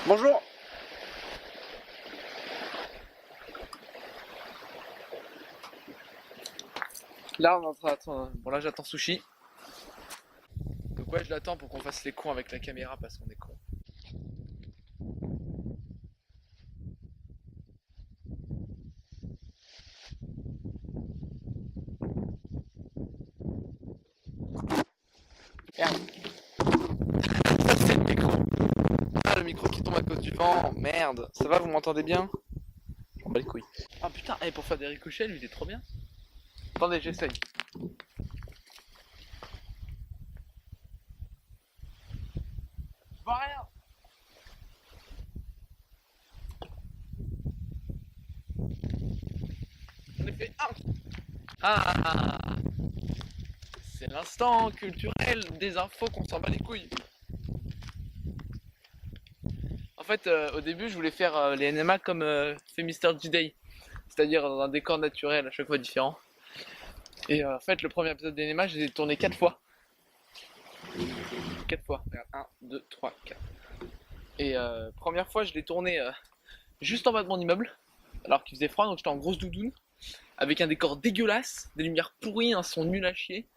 Bonjour. Là, on est en train d'attendre. Bon, là, j'attends Sushi. Donc, ouais, je l'attends pour qu'on fasse les cons avec la caméra parce qu'on est cons. Merde. Ça, c'est le micro. Ah, le micro qui tombe à cause du vent. Merde. Ça va, vous m'entendez bien? J'en bats les couilles. Ah putain, pour faire des ricochets, lui, il est trop bien. Attendez, j'essaye. Je vois rien. J'en ai fait un. Ah, c'est l'instant culturel des infos qu'on s'en bat les couilles. En fait, au début, je voulais faire les NMA comme fait Mister J-Day, c'est-à-dire dans un décor naturel à chaque fois différent. Et en fait, le premier épisode des NMA, je l'ai tourné 4 fois. 4 fois. Regarde, 1, 2, 3, 4. Et première fois, je l'ai tourné juste en bas de mon immeuble, alors qu'il faisait froid, donc j'étais en grosse doudoune, avec un décor dégueulasse, des lumières pourries, un son nul à chier,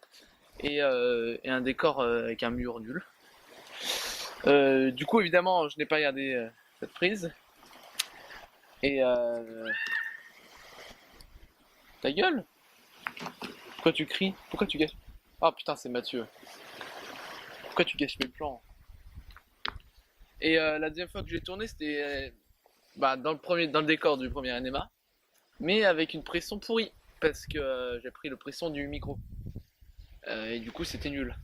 et un décor avec un mur nul. Du coup, évidemment, je n'ai pas gardé cette prise. Et ta gueule? Pourquoi tu cries? Pourquoi tu gâches? Oh putain, c'est Mathieu. Pourquoi tu gâches mes plans? Et la deuxième fois que j'ai tourné, c'était dans le décor du premier NMA, mais avec une pression pourrie, parce que j'ai pris le pression du micro. Et du coup, c'était nul.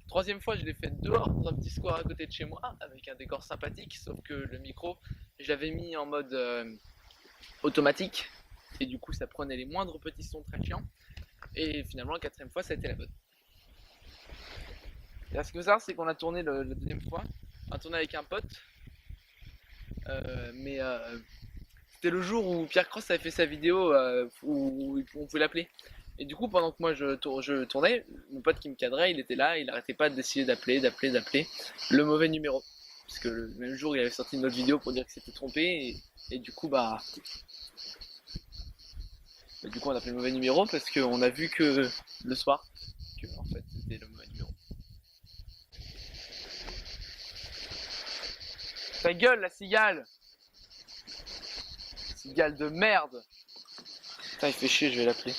Troisième fois, je l'ai fait dehors, dans un petit square à côté de chez moi, avec un décor sympathique, sauf que le micro, je l'avais mis en mode automatique, et du coup, ça prenait les moindres petits sons très chiants. Et finalement, la quatrième fois, ça a été la bonne. Et là, ce qu'il faut savoir, c'est qu'on a tourné la deuxième fois, on a tourné avec un pote, mais c'était le jour où Pierre Cross avait fait sa vidéo où on pouvait l'appeler. Et du coup, pendant que moi je tournais, mon pote qui me cadrait, il était là, il arrêtait pas d'essayer d'appeler le mauvais numéro. Parce que le même jour, il avait sorti une autre vidéo pour dire que c'était trompé, et du coup, on a appelé le mauvais numéro parce qu'on a vu que le soir, que en fait, c'était le mauvais numéro. Ta gueule, la cigale! Cigale de merde! Putain, il fait chier, je vais l'appeler.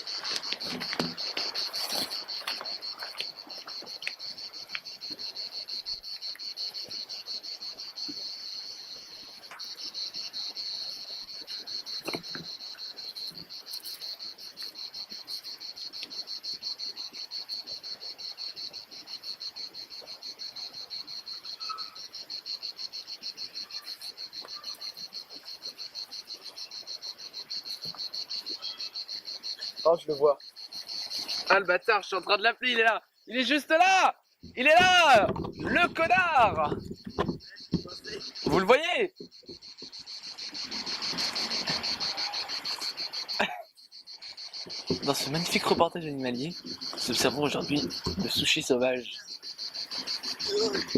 Oh, je le vois. Ah, le bâtard, je suis en train de l'appeler, il est là! Il est juste là! Il est là! Le connard! Vous le voyez? Dans ce magnifique reportage animalier, nous observons aujourd'hui le sushi sauvage.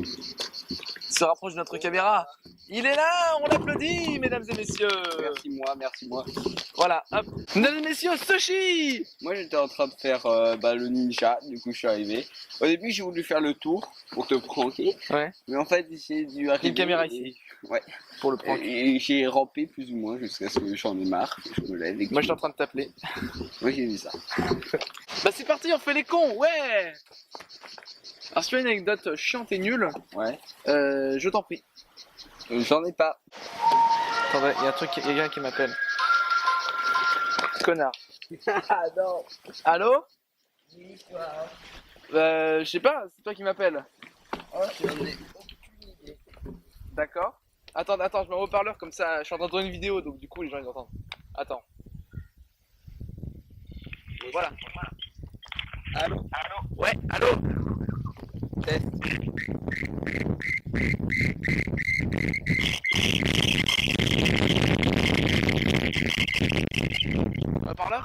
Il se rapproche de notre caméra. Il est là, on l'applaudit, mesdames et messieurs. Merci moi. Voilà, hop. Mesdames et messieurs, sushi. Moi j'étais en train de faire le ninja, du coup je suis arrivé. Au début j'ai voulu faire le tour pour te pranker. Ouais. Mais en fait j'ai dû arriver. Une caméra ici. Ouais. Pour le prank. Et j'ai rampé plus ou moins jusqu'à ce que j'en ai marre. Je me lève. Moi je suis en train de t'appeler. Moi j'ai vu ça. Bah c'est parti, on fait les cons, ouais. Alors si tu as une anecdote chiante et nulle, Ouais. je t'en prie. J'en ai pas. Attendez, il y a quelqu'un qui m'appelle. Connard. Ah non. Allô? Oui, toi. Je sais pas, c'est toi qui m'appelles. Oh, j'en ai aucune idée. D'accord. Attends, je mets un haut-parleur comme ça, je suis en train de tourner une vidéo, donc du coup les gens ils entendent. Attends. Voilà. Allô? Ouais, allô? Test. Haut-parleur?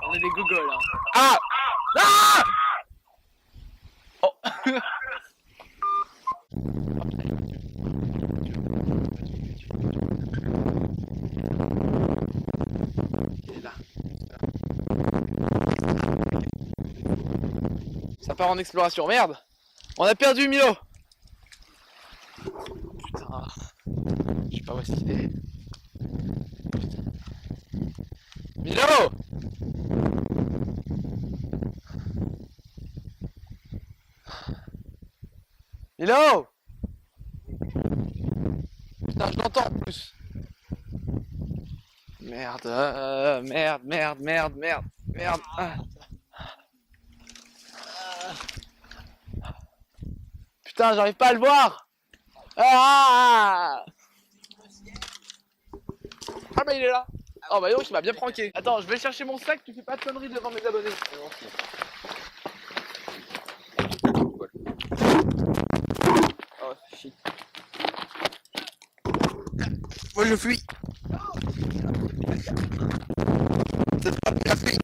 On est des gogoles, hein. Ah! Ah! Oh! Il est là. Ça part en exploration. Merde! On a perdu Milo! Putain. Je sais pas où est-ce qu'il est. Putain. Milo! Milo! Putain, je l'entends en plus. Merde, merde. Ah. Putain, j'arrive pas à le voir. Ah, ah bah il est là. Oh bah donc il m'a bien pranké. Attends, je vais chercher mon sac, tu fais pas de conneries devant mes abonnés. Oh shit. Moi je fuis. C'est pas bien fait.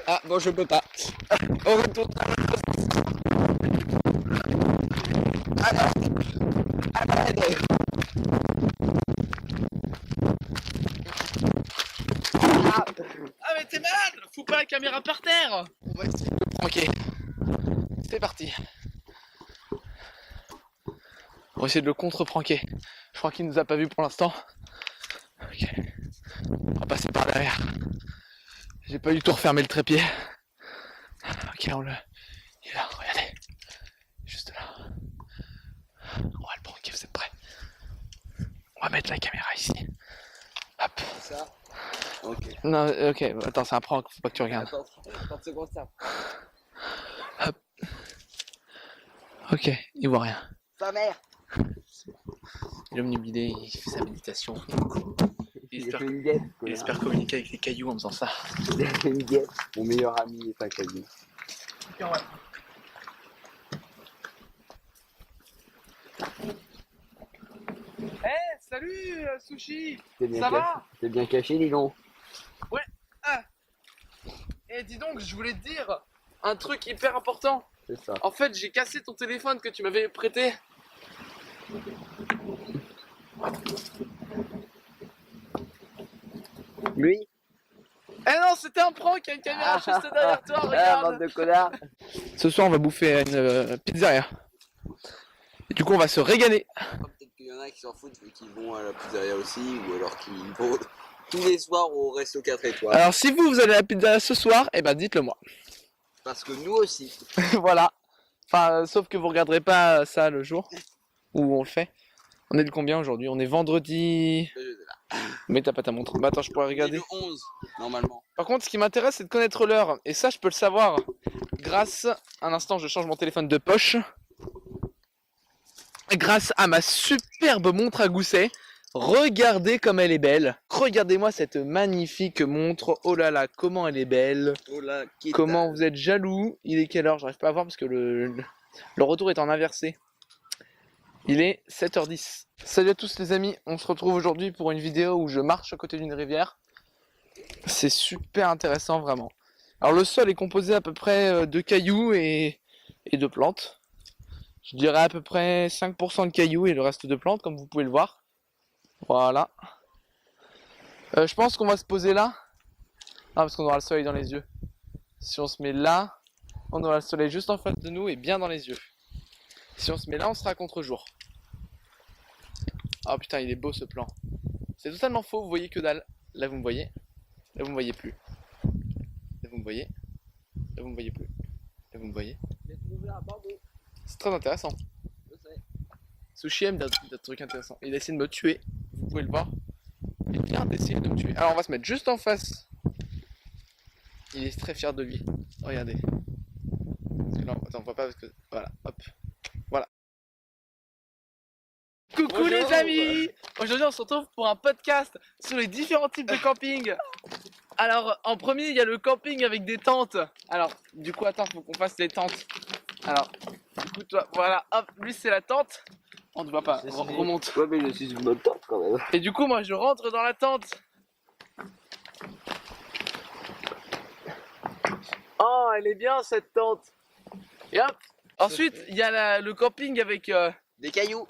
Ah bon, je peux pas. On retourne à l'aide. Ah mais t'es malade. Fous pas la caméra par terre. On va essayer de le pranker. C'est parti. On va essayer de le contre-pranker. Je crois qu'il nous a pas vu pour l'instant. Ok. On va passer par derrière. J'ai pas du tout refermé le trépied. Ok, on le... Il est là, regardez. Juste là. On va le pranker, vous êtes prêts? On va mettre la caméra ici. Hop. Ça. Ok. Non, ok, attends, c'est un prank, faut pas que tu regardes. Attends, 30 secondes ça. Hop. Ok, il voit rien. Sa mère. Il est omnibilé, il fait sa méditation. Il Il a espère, fait une guette. il espère communiquer avec les cailloux en faisant ça. Il a fait une guette. Mon meilleur ami est un caillou. Eh, salut Sushi. T'es bien Ça caché. va? T'es bien caché, dis donc. Eh, dis donc, je voulais te dire un truc hyper important. C'est ça. En fait, j'ai cassé ton téléphone que tu m'avais prêté. Lui? Eh non, c'était un prank, il y a une caméra juste derrière toi, Ah, regarde. bande de connards. Ce soir, on va bouffer à une pizzeria. Et du coup, on va se régaler. Peut-être qu'il y en a qui s'en foutent vu qu'ils vont à la pizzeria aussi, ou alors qu'ils vont tous les soirs au resto 4 étoiles. Alors, si vous allez à la pizzeria ce soir, eh ben dites-le moi. Parce que nous aussi. Voilà. Enfin, sauf que vous regarderez pas ça le jour où on le fait. On est le combien aujourd'hui? On est vendredi. Mais t'as pas ta montre. Bah attends, je pourrais On est regarder. le 11, normalement. Par contre, ce qui m'intéresse, c'est de connaître l'heure. Et ça, je peux le savoir grâce... Un instant, je change mon téléphone de poche. Grâce à ma superbe montre à gousset. Regardez comme elle est belle. Regardez-moi cette magnifique montre. Oh là là, comment elle est belle. Oh là, qui Comment vous êtes jaloux. Il est quelle heure? J'arrive pas à voir parce que le retour est en inversé. Il est 7h10. Salut à tous les amis, on se retrouve aujourd'hui pour une vidéo où je marche à côté d'une rivière. C'est super intéressant vraiment. Alors le sol est composé à peu près de cailloux et de plantes. Je dirais à peu près 5% de cailloux et le reste de plantes comme vous pouvez le voir. Voilà. Je pense qu'on va se poser là. Ah, parce qu'on aura le soleil dans les yeux. Si on se met là, on aura le soleil juste en face de nous et bien dans les yeux. Si on se met là, on sera à contre-jour. Oh putain, il est beau ce plan. C'est totalement faux, vous voyez que dalle. Là vous me voyez. Là vous me voyez plus. Là vous me voyez. Là vous me voyez plus. Là vous me voyez. C'est très intéressant. Sushi aime des trucs intéressants. Il a essayé de me tuer. Vous pouvez le voir. Il vient d'essayer de me tuer. Alors on va se mettre juste en face. Il est très fier de lui. Regardez. Là, attends, on voit pas parce que... Voilà, hop. Voilà. Coucou Bonjour. les amis. Aujourd'hui on se retrouve pour un podcast sur les différents types de camping. Alors en premier il y a le camping avec des tentes. Alors du coup attends, faut qu'on fasse les tentes. Alors du coup toi, voilà, hop, lui c'est la tente. On ne voit pas, remonte. Ouais, mais je suis une bonne tente quand même. Et du coup moi je rentre dans la tente. Oh, elle est bien cette tente. Et hop. Ensuite, il y a le camping avec Des cailloux.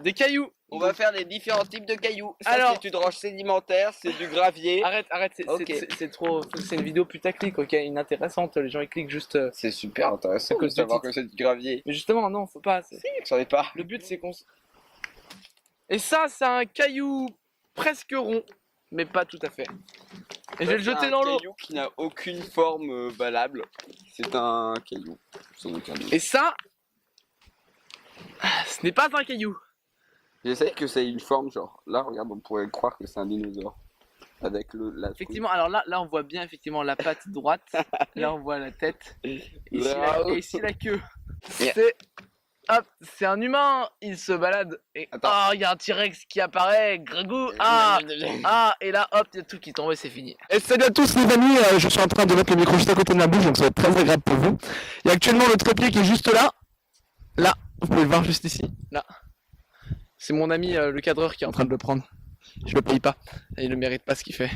des cailloux. On va faire les différents types de cailloux. Ça, Alors- c'est une roche sédimentaire, c'est du gravier. Arrête, Ok. c'est trop. C'est une vidéo putaclic, ok, inintéressante. Les gens ils cliquent juste. C'est super intéressant À cause de du savoir titre. que c'est du gravier. Mais justement, non, faut pas. Je savais pas. Le but c'est qu'on. Et ça, c'est un caillou presque rond, mais pas tout à fait. Et je vais le jeter dans un l'eau. caillou qui n'a aucune forme valable. C'est un caillou. Sans aucun doute. Et ça, ce n'est pas un caillou. J'essaie que c'est une forme genre. Là, regarde, on pourrait croire que c'est un dinosaure. Avec la Effectivement, alors là on voit bien effectivement la patte droite. Là on voit la tête. Et ici, Là. et ici la queue. Yeah. C'est. Hop, c'est un humain, il se balade. Et Attends. ah, il y a un T-Rex qui apparaît. Gragou. Ah, et là, hop, il y a tout qui tombe et c'est fini. Et salut à tous les amis, je suis en train de mettre le micro juste à côté de ma bouche, donc ça va être très agréable pour vous. Il y a actuellement le trépied qui est juste là. Là, vous pouvez le voir juste ici. Là. C'est mon ami le cadreur qui est en train de le prendre. Je le paye pas. Et il ne mérite pas ce qu'il fait.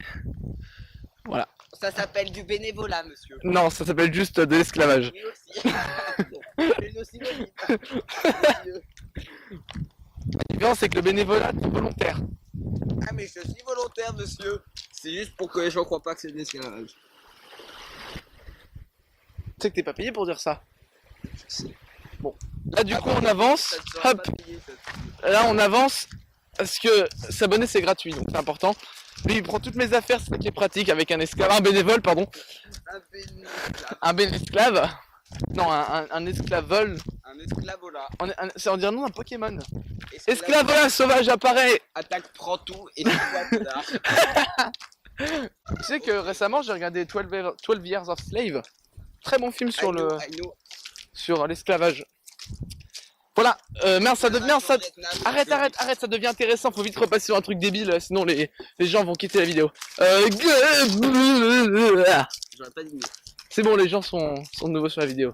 Voilà. Ça s'appelle du bénévolat, monsieur. Non, ça s'appelle juste de l'esclavage. Oui aussi. C'est aussi La différence, c'est que le bénévolat, c'est volontaire. Ah mais je suis volontaire, monsieur. C'est juste pour que les gens croient pas que c'est de l'esclavage. Tu sais que t'es pas payé pour dire ça. Je sais. Bon. Là, du coup, on avance. Ça te sera Hop. pas payé, ça. Là, on avance. Parce que s'abonner, c'est gratuit, donc c'est important. Lui, il prend toutes mes affaires, c'est ça qui est pratique, avec un esclave. Un bénévole, pardon. Un bénévole. Un esclave. Non, un esclavol. Un esclavola. C'est en dire nom d'un Pokémon. Esclavola sauvage apparaît. Attaque prend tout et c'est quoi là. Tu sais que récemment, j'ai regardé 12 Years of Slave. Très bon film sur sur l'esclavage. Voilà, merde, ça devient ça. Arrête, ça devient intéressant. Faut vite repasser sur un truc débile, sinon les gens vont quitter la vidéo. J'aurais pas dit mieux. C'est bon, les gens sont de nouveau sur la vidéo.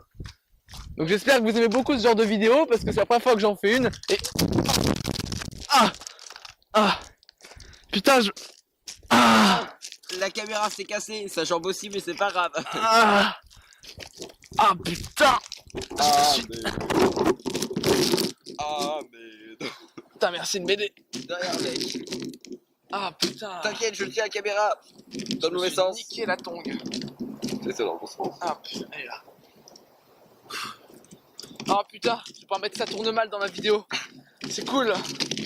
Donc j'espère que vous aimez beaucoup ce genre de vidéo parce que c'est la première fois que j'en fais une. Et putain, La caméra s'est cassée, sa jambe aussi, mais c'est pas grave. putain. Putain, merci de m'aider. Derrière, mec. Putain. T'inquiète, je tiens la caméra. Dans le mauvais sens. Niquer la tongue. C'est dans le bon sens. Putain, elle est là. Putain, je vais pas mettre ça tourne mal dans ma vidéo. C'est cool.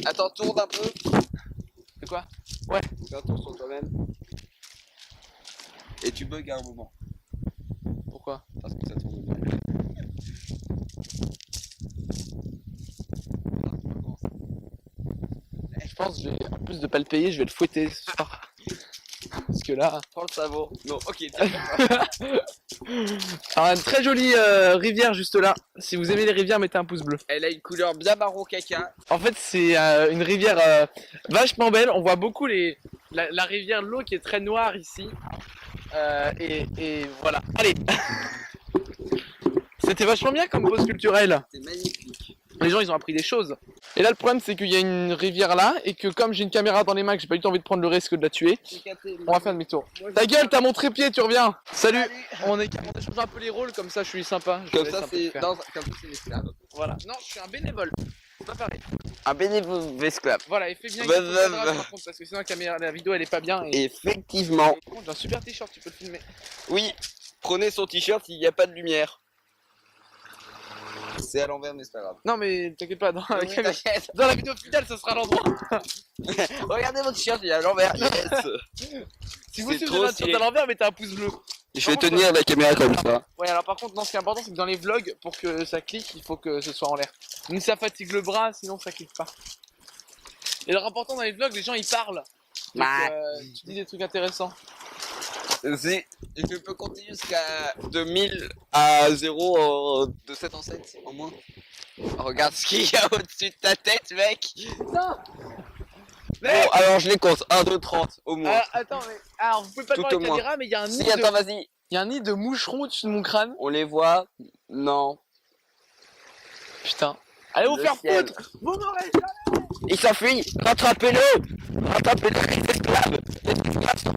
Attends, tourne un peu. C'est quoi? Fais un tour sur toi-même. Et tu bugs à un moment. Pourquoi? Parce que ça tourne mal. Je pense que en plus de pas le payer, je vais le fouetter ce soir. Parce que là. Prends le savon. Non, ok, tiens. Alors, une très jolie rivière juste là. Si vous aimez les rivières, mettez un pouce bleu. Elle a une couleur bien marron caca. En fait, c'est une rivière vachement belle. On voit beaucoup la rivière, l'eau qui est très noire ici. Et voilà. Allez. C'était vachement bien comme pause culturelle. C'est magnifique. Les gens, ils ont appris des choses. Et là, le problème, c'est qu'il y a une rivière là, et que comme j'ai une caméra dans les mains, que j'ai pas eu envie de prendre le risque de la tuer, on va faire demi-tour. Ta gueule, t'as mon trépied, tu reviens. Salut. On échange un peu les rôles, comme ça, je suis sympa. Je Comme laisse ça, un peu c'est faire. comme ça, c'est l'esclave. Voilà. Non, je suis un bénévole. C'est pas pareil. Un bénévole esclave. Voilà, et fais bien Bah, gaffe au cadrage, par contre, parce que sinon la vidéo, elle est pas bien. Et... Effectivement. Par contre, j'ai un super t-shirt, tu peux le filmer. Oui, prenez son t-shirt s'il n'y a pas de lumière. C'est à l'envers, mais c'est pas grave. Non, mais t'inquiète pas, dans la, Oui, t'inquiète. dans la vidéo finale, ça sera l'endroit. Regardez votre t-shirt, il est à l'envers. Yes. Si vous C'est suivez trop la stylé. t-shirt à l'envers, mettez un pouce bleu. Je vais tenir la caméra comme ça. Ouais, alors par contre, non, ce qui est important, c'est que dans les vlogs, pour que ça clique, il faut que ce soit en l'air. Donc ça fatigue le bras, sinon ça clique pas. Et le important dans les vlogs, les gens ils parlent. Donc, tu dis des trucs intéressants. Je peux continuer jusqu'à 2000 à 0 de 7 en 7 en moins. Regarde ce qu'il y a au-dessus de ta tête, mec. Non. Bon, alors je les compte. 1, 2, 30 au moins. Attends, mais. Alors, vous pouvez pas Tout voir la au moins. caméra, mais il y a un nid Si, attends, de... vas-y. Il y a un nid de moucherons au-dessus de mon crâne. On les voit. Non. Putain. Allez vous Le faire ciel. foutre. Vous m'aurez jamais. Il s'enfuit. Rattrapez-le. Rattrapez-le, les esclaves. Les esclaves sont...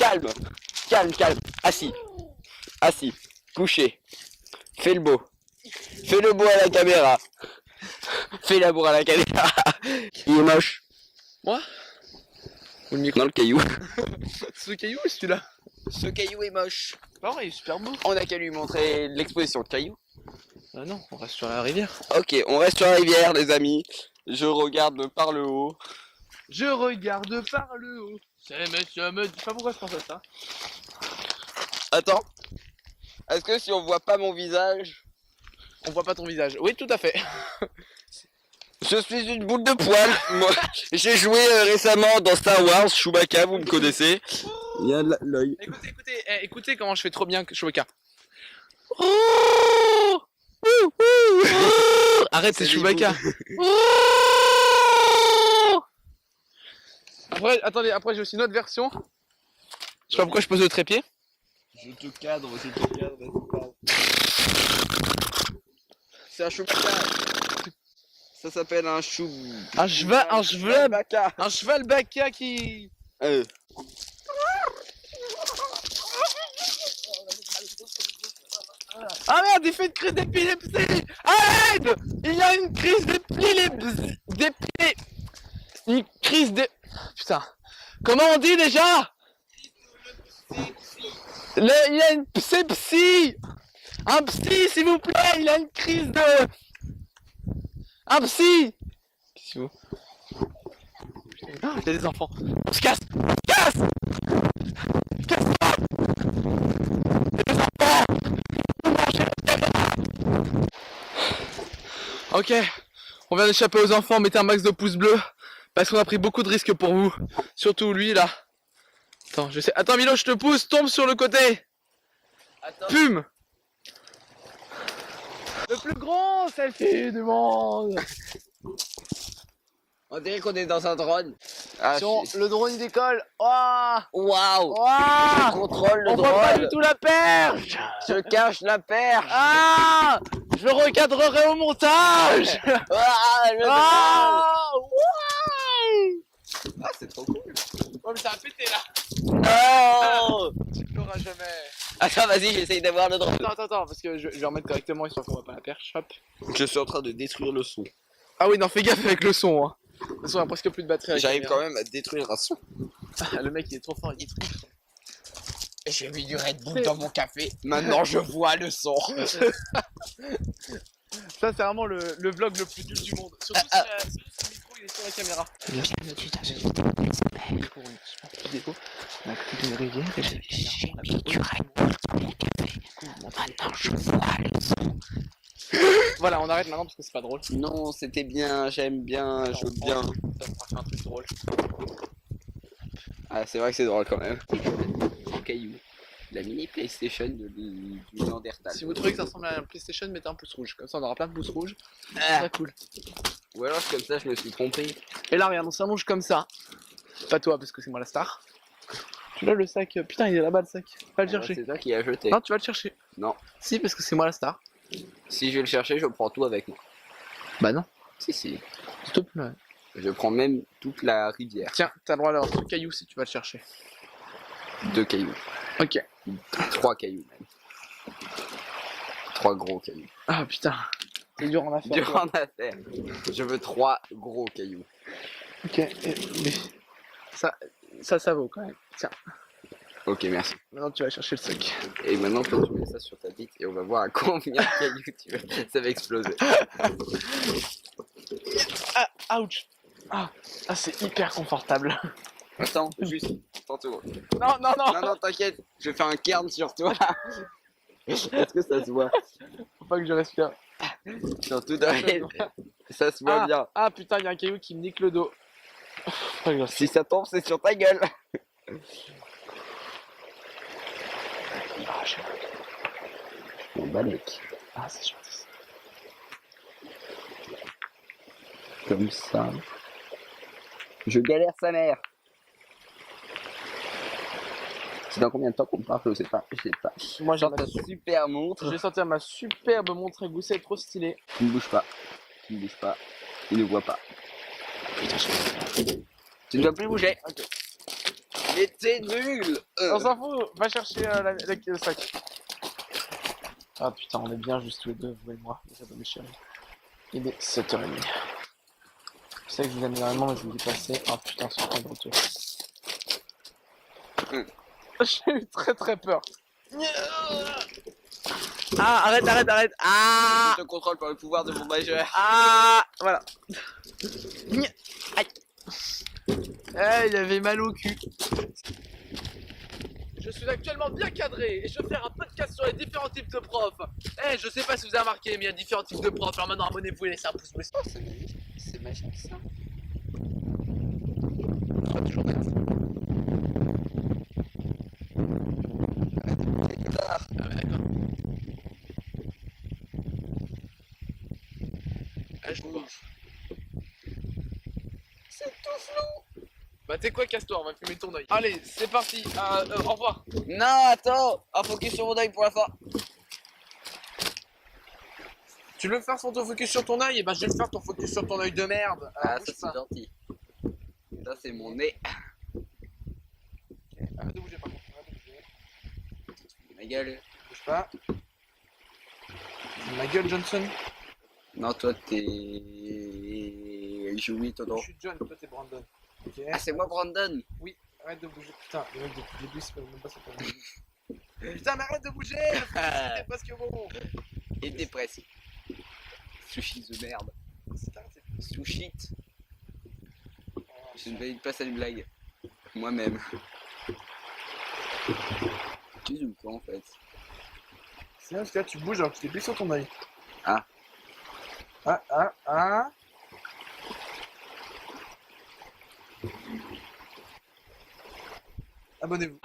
calme. Calme, calme. Assis. Assis. Couché. Fais le beau. Fais le beau à la caméra. Fais l'amour à la caméra. Il est moche. Moi Ou le micro? Non, le caillou. Ce caillou ou celui-là? Ce caillou est moche. Non, il est super beau. On a qu'à lui montrer l'exposition de caillou. Ah non, on reste sur la rivière. Ok, on reste sur la rivière, les amis. Je regarde par le haut. Je regarde par le haut. C'est monsieur me dis pas pourquoi je pense à ça. Attends. Est-ce que si on voit pas mon visage, On voit pas ton visage. Oui, tout à fait. je suis une boule de poil. Moi, j'ai joué récemment dans Star Wars, Chewbacca, vous me connaissez. Il y a l'œil. Écoutez comment je fais trop bien Chewbacca. Arrête, c'est C'est Chewbacca. Après, attendez, après j'ai aussi une autre version. Je sais pas pourquoi je pose le trépied. Je te cadre, vas-y parle. C'est un Chewbacca. Ça s'appelle un chou. Un cheval Chewbacca. un cheval baka qui... Ah merde, il fait une crise d'épilepsie. Arrête. Il y a une crise d'épilepsie. Une crise de... Putain. Comment on dit déjà? Il y a une psy. Un psy, s'il vous plaît. Il a une crise de... Un psy. Qu'est-ce que vous... Ah, il y a des enfants. On se casse. Casse-toi. Il y a des enfants. Ok, on vient d'échapper aux enfants, mettez un max de pouces bleus parce qu'on a pris beaucoup de risques pour vous. Surtout lui là. Attends, je sais. Attends Milo, je te pousse, tombe sur le côté. Attends. Pume. Le plus grand selfie du monde. On dirait qu'on est dans un drone. Ah, Attention, le drone il décolle. Oh, Waouh. oh, Contrôle le on voit pas du drone. tout la perche. Je cache la perche. Ah, je le recadrerai au montage. Ah, le drone. Ah, ouais. Ah, c'est trop cool. Oh mais ça a pété là. Non. Tu ne l'auras jamais. Attends, vas-y, j'essaye d'avoir le drone. Attends, parce que je vais remettre correctement histoire qu'on voit pas la perche. Hop. Je suis en train de détruire le son. Ah oui, non, fais gaffe avec le son. Hein. De toute façon, on a presque plus de batterie. avec la J'arrive caméra. quand même à détruire un son. Ah, le mec, il est trop fort, il détruit le son. J'ai mis du Red Bull dans mon café. Maintenant, je vois le son. Ça, c'est vraiment le vlog le plus nul du monde. Surtout si le micro il est sur la caméra. On a écouté une rivière et j'ai mis du Red Bull dans mon café. Maintenant, je vois le son. Voilà, on arrête maintenant parce que c'est pas drôle. Non, c'était bien, j'aime bien, je veux bien. Ça va faire un truc drôle. Ah, c'est vrai que c'est drôle quand même. En caillou. La mini PlayStation du Néandertal. Si vous trouvez que ça ressemble à un PlayStation, mettez un pouce rouge. Comme ça, on aura plein de pouces rouges. Ah. Très cool. Ou alors, comme ça, je me suis trompé. Et là, regarde, on s'allonge comme ça. Pas toi, parce que c'est moi la star. Tu l'as le sac. Putain, il est là-bas le sac. Va le chercher. C'est toi qui as jeté. Non, tu vas le chercher. Non. Si, parce que c'est moi la star. Si je vais le chercher, je prends tout avec moi. Bah non. Si, si. S'il te plaît. Je prends même toute la rivière. Tiens, t'as le droit d'avoir 2 cailloux si tu vas le chercher. 2 cailloux. Ok. 3 cailloux même. 3 gros cailloux. Ah putain. C'est dur en affaire. Dur toi. en affaire. Je veux 3 gros cailloux. Ok. Mais ça vaut quand même. Tiens. Ok, merci. Maintenant, tu vas chercher le sac. Et maintenant, toi, tu mets ça sur ta bite et on va voir à combien de cailloux tu veux. Ça va exploser. Ah, ouch. Ah, c'est hyper confortable. Attends, juste, tantôt. Non, non, non. Non, non, t'inquiète, je vais faire un cairn sur toi. Est-ce que ça se voit? Faut pas que je respire. Non, tout d'arrêt. Ça se voit bien. Ah putain, il y a un caillou qui me nique le dos. Faut pas que je respire. Si ça tombe, c'est sur ta gueule. Ah, je sais pas. Mon balèque. Ah, c'est gentil. Comme ça. Je galère sa mère. C'est dans combien de temps qu'on part? Je sais pas. Moi, j'ai Genre ta super montre. Je vais sortir ma superbe montre égoutée, trop stylée. Tu ne bouges pas. Tu ne bouges pas. Il ne voit pas. Putain, je... Tu ne dois plus bouger. Ok. Et t'es nul. On s'en fout, va chercher le sac. Ah putain, on est bien juste tous les deux, vous et moi, les ados, mes chéris. Il est 7h30. Je sais que je vous aime énormément, mais je vous dis passer. Ah putain, c'est en train de retour. J'ai eu très très peur. Ah, arrête. Ah. Je te contrôle par le pouvoir de mon majeur. Ah, voilà. Aïe. Eh, il avait mal au cul. Je suis actuellement bien cadré et je vais faire un podcast sur les différents types de profs. Eh, je sais pas si vous avez remarqué, mais il y a différents types de profs. Alors maintenant, abonnez-vous et laissez un pouce bleu. Oh, c'est magique ça. Pas toujours net. Ah, bah d'accord. Ah, je vois. C'est tout flou. Bah, t'es quoi, casse-toi, on va fumer ton oeil. Allez, c'est parti. Au revoir. Non, attends. Un focus sur mon œil pour la fin. Tu veux faire ton focus sur ton œil? Et bah, je vais faire ton focus sur ton œil de merde. Ah, Bouge ça pas. c'est gentil. Ça c'est mon nez. Arrête de bouger par contre. Arrête de bouger. Ma gueule. Bouge pas. Ma gueule, Johnson. Non, toi t'es... Joey, Toto. Je suis John, toi t'es Brandon. Ok. Ah, c'est moi Brandon. Oui, arrête de bouger. Putain, le mec depuis le début, c'est même pas ça. Putain, mais arrête de bouger. C'était presque bon. Et t'es presque. Sushi de merde. C'est arrêté. Sushi. Je ne valide pas cette blague. Moi-même. Tu joues quoi en fait? C'est bien parce que là tu bouges alors que tu t'es blessé sur ton œil. Ah. Ah. Abonnez-vous.